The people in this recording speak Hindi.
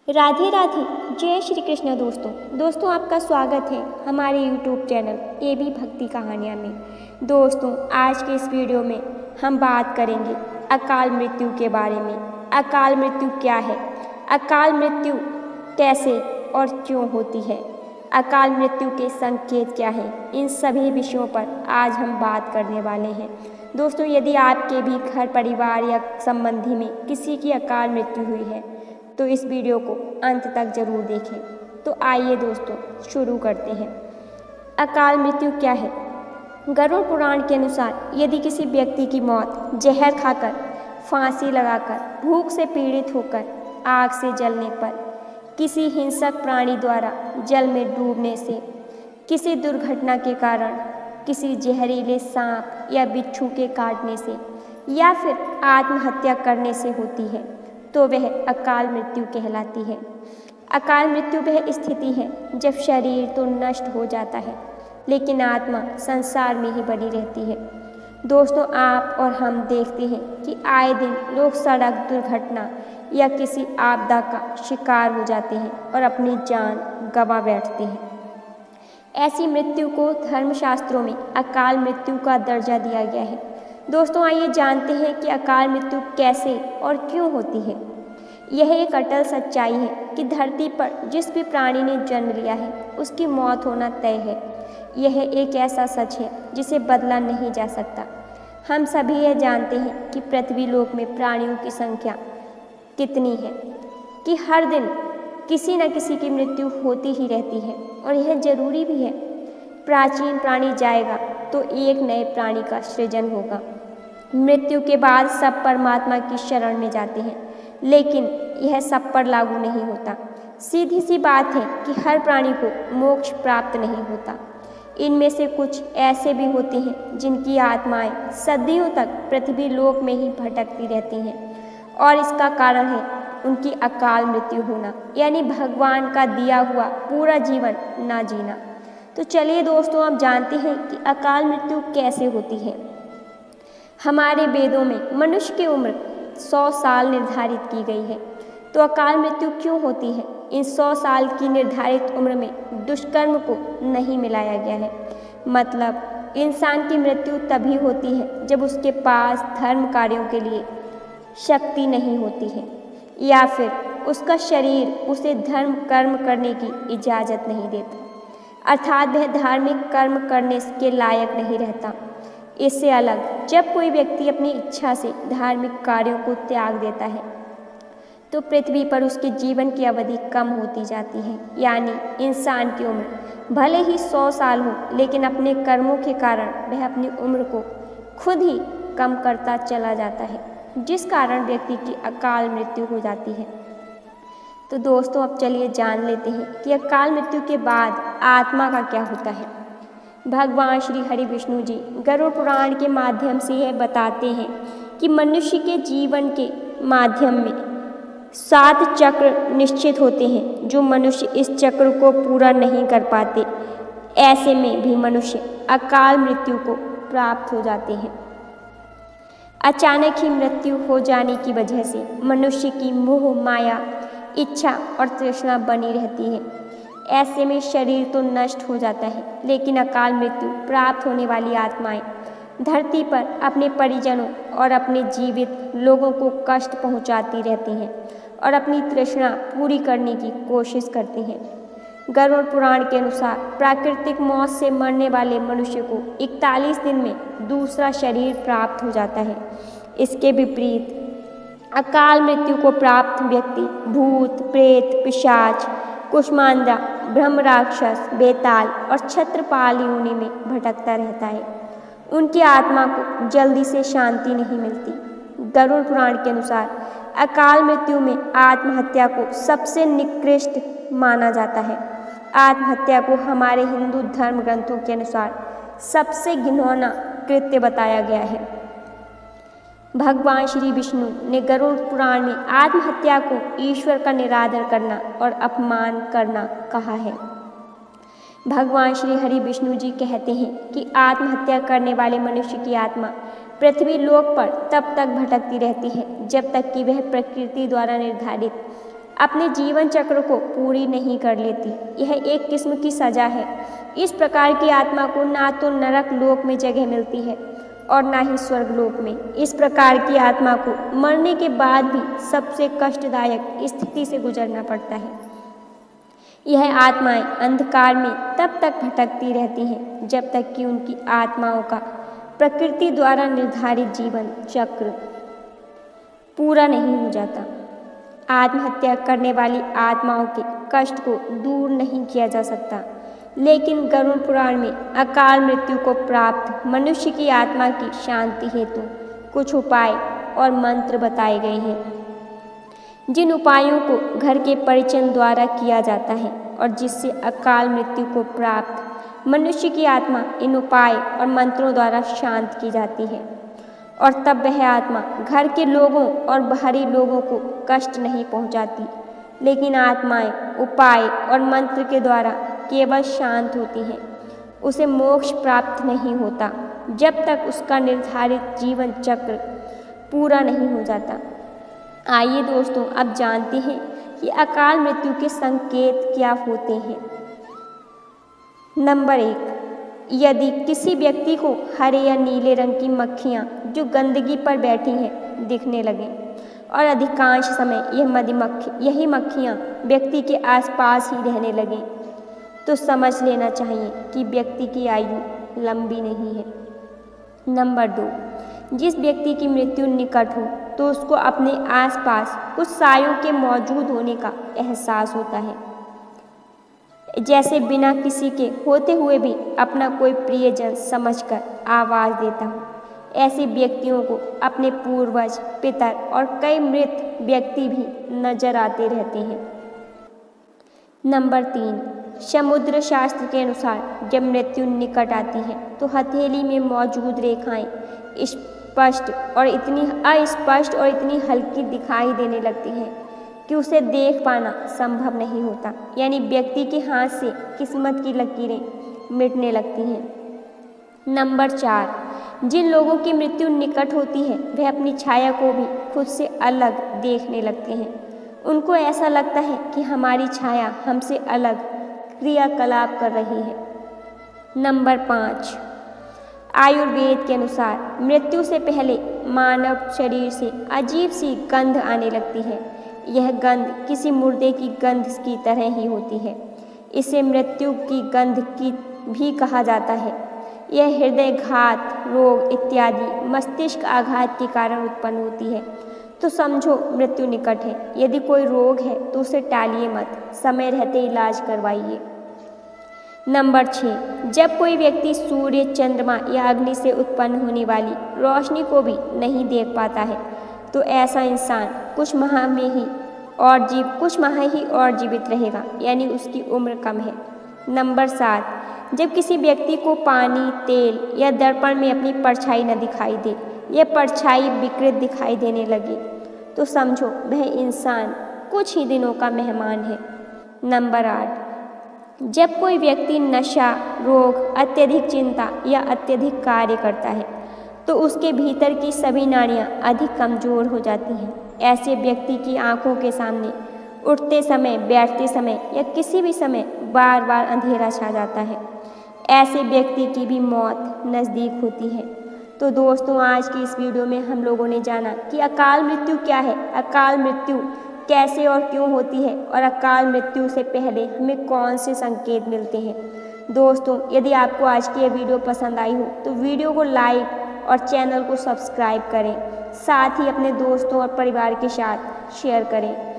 राधे राधे। जय श्री कृष्ण। दोस्तों आपका स्वागत है हमारे YouTube चैनल AB भक्ति कहानियाँ में। दोस्तों आज के इस वीडियो में हम बात करेंगे अकाल मृत्यु के बारे में। अकाल मृत्यु क्या है, अकाल मृत्यु कैसे और क्यों होती है, अकाल मृत्यु के संकेत क्या हैं, इन सभी विषयों पर आज हम बात करने वाले हैं। दोस्तों यदि आपके भी घर परिवार या संबंधी में किसी की अकाल मृत्यु हुई है तो इस वीडियो को अंत तक जरूर देखें। तो आइए दोस्तों शुरू करते हैं। अकाल मृत्यु क्या है? गरुड़ पुराण के अनुसार यदि किसी व्यक्ति की मौत जहर खाकर, फांसी लगाकर, भूख से पीड़ित होकर, आग से जलने पर, किसी हिंसक प्राणी द्वारा जल में डूबने से, किसी दुर्घटना के कारण, किसी जहरीले सांप या बिच्छू के काटने से या फिर आत्महत्या करने से होती है तो वह अकाल मृत्यु कहलाती है। अकाल मृत्यु वह स्थिति है जब शरीर तो नष्ट हो जाता है लेकिन आत्मा संसार में ही बनी रहती है। दोस्तों आप और हम देखते हैं कि आए दिन लोग सड़क दुर्घटना या किसी आपदा का शिकार हो जाते हैं और अपनी जान गंवा बैठते हैं। ऐसी मृत्यु को धर्मशास्त्रों में अकाल मृत्यु का दर्जा दिया गया है। दोस्तों आइए जानते हैं कि अकाल मृत्यु कैसे और क्यों होती है। यह एक अटल सच्चाई है कि धरती पर जिस भी प्राणी ने जन्म लिया है उसकी मौत होना तय है। यह एक ऐसा सच है जिसे बदला नहीं जा सकता। हम सभी यह जानते हैं कि पृथ्वी लोक में प्राणियों की संख्या कितनी है कि हर दिन किसी न किसी की मृत्यु होती ही रहती है और यह जरूरी भी है। प्राचीन प्राणी जाएगा तो एक नए प्राणी का सृजन होगा। मृत्यु के बाद सब परमात्मा की शरण में जाते हैं लेकिन यह सब पर लागू नहीं होता। सीधी सी बात है कि हर प्राणी को मोक्ष प्राप्त नहीं होता। इनमें से कुछ ऐसे भी होते हैं जिनकी आत्माएं सदियों तक पृथ्वी लोक में ही भटकती रहती हैं और इसका कारण है उनकी अकाल मृत्यु होना, यानी भगवान का दिया हुआ पूरा जीवन ना जीना। तो चलिए दोस्तों आप जानते हैं कि अकाल मृत्यु कैसे होती है। हमारे वेदों में मनुष्य की उम्र 100 साल निर्धारित की गई है। तो अकाल मृत्यु क्यों होती है? इन 100 साल की निर्धारित उम्र में दुष्कर्म को नहीं मिलाया गया है। मतलब इंसान की मृत्यु तभी होती है जब उसके पास धर्म कार्यों के लिए शक्ति नहीं होती है या फिर उसका शरीर उसे धर्म कर्म करने की इजाज़त नहीं देता, अर्थात वह धार्मिक कर्म करने के लायक नहीं रहता। इससे अलग जब कोई व्यक्ति अपनी इच्छा से धार्मिक कार्यों को त्याग देता है तो पृथ्वी पर उसके जीवन की अवधि कम होती जाती है, यानी इंसान की उम्र भले ही 100 साल हो लेकिन अपने कर्मों के कारण वह अपनी उम्र को खुद ही कम करता चला जाता है, जिस कारण व्यक्ति की अकाल मृत्यु हो जाती है। तो दोस्तों अब चलिए जान लेते हैं कि अकाल मृत्यु के बाद आत्मा का क्या होता है। भगवान श्री हरि विष्णु जी गरुड़ पुराण के माध्यम से यह बताते हैं कि मनुष्य के जीवन के माध्यम में 7 चक्र निश्चित होते हैं। जो मनुष्य इस चक्र को पूरा नहीं कर पाते ऐसे में भी मनुष्य अकाल मृत्यु को प्राप्त हो जाते हैं। अचानक ही मृत्यु हो जाने की वजह से मनुष्य की मोह माया इच्छा और तृष्णा बनी रहती है। ऐसे में शरीर तो नष्ट हो जाता है लेकिन अकाल मृत्यु प्राप्त होने वाली आत्माएं धरती पर अपने परिजनों और अपने जीवित लोगों को कष्ट पहुंचाती रहती हैं और अपनी तृष्णा पूरी करने की कोशिश करती हैं। गरुड़ पुराण के अनुसार प्राकृतिक मौत से मरने वाले मनुष्य को 41 दिन में दूसरा शरीर प्राप्त हो जाता है। इसके विपरीत अकाल मृत्यु को प्राप्त व्यक्ति भूत प्रेत पिशाच कुष्मांडा ब्रह्म राक्षस बेताल और छत्रपाल योनि में भटकता रहता है। उनकी आत्मा को जल्दी से शांति नहीं मिलती। गरुड़ पुराण के अनुसार अकाल मृत्यु में आत्महत्या को सबसे निकृष्ट माना जाता है। आत्महत्या को हमारे हिंदू धर्म ग्रंथों के अनुसार सबसे घिनौना कृत्य बताया गया है। भगवान श्री विष्णु ने गरुड़ पुराण में आत्महत्या को ईश्वर का निरादर करना और अपमान करना कहा है। भगवान श्री हरि विष्णु जी कहते हैं कि आत्महत्या करने वाले मनुष्य की आत्मा पृथ्वी लोक पर तब तक भटकती रहती है जब तक कि वह प्रकृति द्वारा निर्धारित अपने जीवन चक्र को पूरी नहीं कर लेती। यह एक किस्म की सजा है। इस प्रकार की आत्मा को ना तो नरक लोक में जगह मिलती है और ना ही स्वर्ग लोक में। इस प्रकार की आत्मा को मरने के बाद भी सबसे कष्टदायक स्थिति से गुजरना पड़ता है। यह आत्माएं अंधकार में तब तक भटकती रहती हैं जब तक कि उनकी आत्माओं का प्रकृति द्वारा निर्धारित जीवन चक्र पूरा नहीं हो जाता। आत्महत्या करने वाली आत्माओं के कष्ट को दूर नहीं किया जा सकता, लेकिन गरुड़ पुराण में अकाल मृत्यु को प्राप्त मनुष्य की आत्मा की शांति हेतु कुछ उपाय और मंत्र बताए गए हैं, जिन उपायों को घर के परिजन द्वारा किया जाता है और जिससे अकाल मृत्यु को प्राप्त मनुष्य की आत्मा इन उपाय और मंत्रों द्वारा शांत की जाती है और तब वह आत्मा घर के लोगों और बाहरी लोगों को कष्ट नहीं पहुंचाती, लेकिन आत्माएं उपाय और मंत्र के द्वारा केवल शांत होती हैं। उसे मोक्ष प्राप्त नहीं होता जब तक उसका निर्धारित जीवन चक्र पूरा नहीं हो जाता। आइए दोस्तों, अब जानते हैं कि अकाल मृत्यु के संकेत क्या होते हैं। नंबर 1, यदि किसी व्यक्ति को हरे या नीले रंग की मक्खियाँ जो गंदगी पर बैठी हैं दिखने लगें और अधिकांश समय यही मक्खियाँ व्यक्ति के आसपास ही रहने लगें, तो समझ लेना चाहिए कि व्यक्ति की आयु लंबी नहीं है। नंबर 2, जिस व्यक्ति की मृत्यु निकट हो तो उसको अपने आसपास कुछ सायों के मौजूद होने का एहसास होता है, जैसे बिना किसी के होते हुए भी अपना कोई प्रियजन समझकर आवाज़ देता हो। ऐसे व्यक्तियों को अपने पूर्वज, पितर और कई मृत व्यक्ति भी नजर आते रहते हैं। नंबर 3, समुद्र शास्त्र के अनुसार जब मृत्यु निकट आती है तो हथेली में मौजूद रेखाएं स्पष्ट और इतनी अस्पष्ट और इतनी हल्की दिखाई देने लगती हैं कि उसे देख पाना संभव नहीं होता, यानी व्यक्ति के हाथ से किस्मत की लकीरें मिटने लगती हैं। नंबर 4, जिन लोगों की मृत्यु निकट होती है वह अपनी छाया को भी खुद से अलग देखने लगते हैं। उनको ऐसा लगता है कि हमारी छाया हमसे अलग क्रियाकलाप कर रही है। नंबर 5, आयुर्वेद के अनुसार मृत्यु से पहले मानव शरीर से अजीब सी गंध आने लगती है। यह गंध किसी मुर्दे की गंध की तरह ही होती है। इसे मृत्यु की गंध की भी कहा जाता है। यह हृदय घात, रोग इत्यादि मस्तिष्क आघात के कारण उत्पन्न होती है। तो समझो मृत्यु निकट है। यदि कोई रोग है तो उसे टालिए मत, समय रहते इलाज करवाइए। नंबर 6, जब कोई व्यक्ति सूर्य, चंद्रमा या अग्नि से उत्पन्न होने वाली रोशनी को भी नहीं देख पाता है तो ऐसा इंसान कुछ माह ही और जीवित रहेगा, यानी उसकी उम्र कम है। नंबर 7, जब किसी व्यक्ति को पानी, तेल या दर्पण में अपनी परछाई न दिखाई दे, यह परछाई विकृत दिखाई देने लगे, तो समझो वह इंसान कुछ ही दिनों का मेहमान है। नंबर 8, जब कोई व्यक्ति नशा, रोग, अत्यधिक चिंता या अत्यधिक कार्य करता है तो उसके भीतर की सभी नाड़ियाँ अधिक कमज़ोर हो जाती हैं। ऐसे व्यक्ति की आंखों के सामने उठते समय, बैठते समय या किसी भी समय बार बार अंधेरा छा जाता है। ऐसे व्यक्ति की भी मौत नज़दीक होती है। तो दोस्तों, आज की इस वीडियो में हम लोगों ने जाना कि अकाल मृत्यु क्या है, अकाल मृत्यु कैसे और क्यों होती है और अकाल मृत्यु से पहले हमें कौन से संकेत मिलते हैं। दोस्तों, यदि आपको आज की ये वीडियो पसंद आई हो तो वीडियो को लाइक और चैनल को सब्सक्राइब करें, साथ ही अपने दोस्तों और परिवार के साथ शेयर करें।